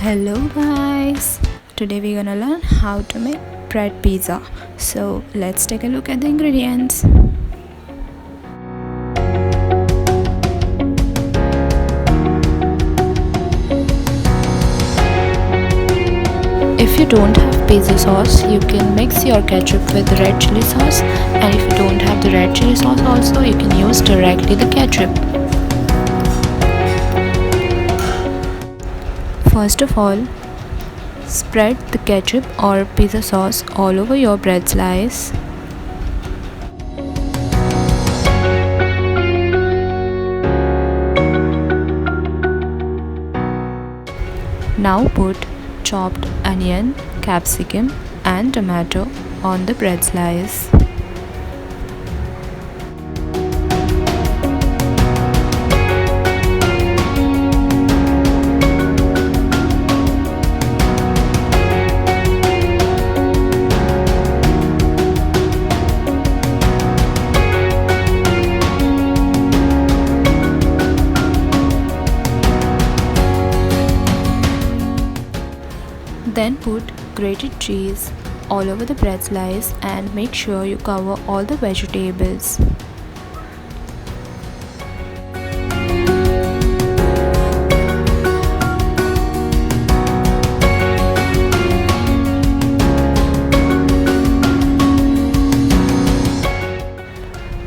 Hello guys, today we're gonna learn how to make bread pizza. So let's take a look at the ingredients. If you don't have pizza sauce, you can mix your ketchup with red chili sauce, and if you don't have the red chili sauce also, you can use directly the ketchup. First of all, spread the ketchup or pizza sauce all over your bread slice. Now put chopped onion, capsicum and tomato on the bread slice. Then put grated cheese all over the bread slice and make sure you cover all the vegetables.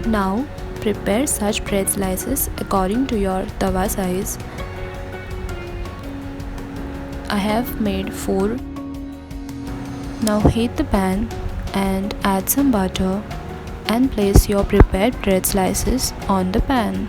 Now prepare such bread slices according to your tawa size. I have made 4. Now heat the pan and add some butter and place your prepared bread slices on the pan.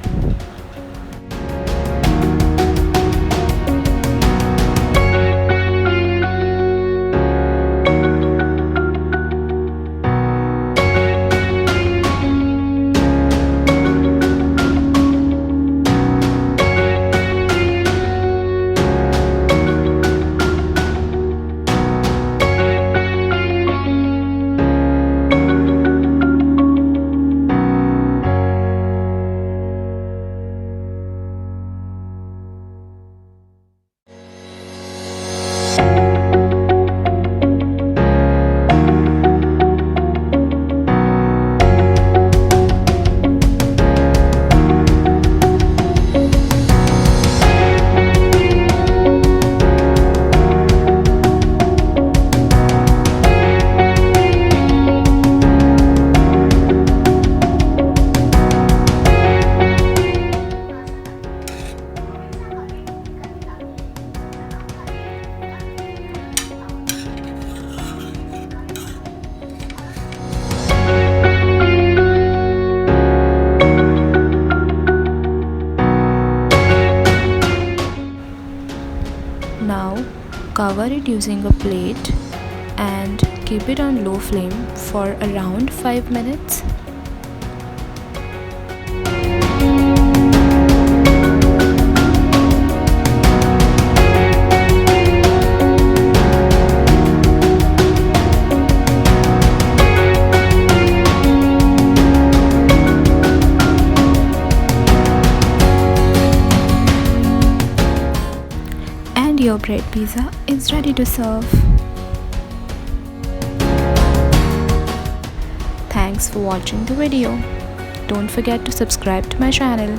Now cover it using a plate and keep it on low flame for around 5 minutes. And your bread pizza is ready to serve. Thanks for watching the video. Don't forget to subscribe to my channel.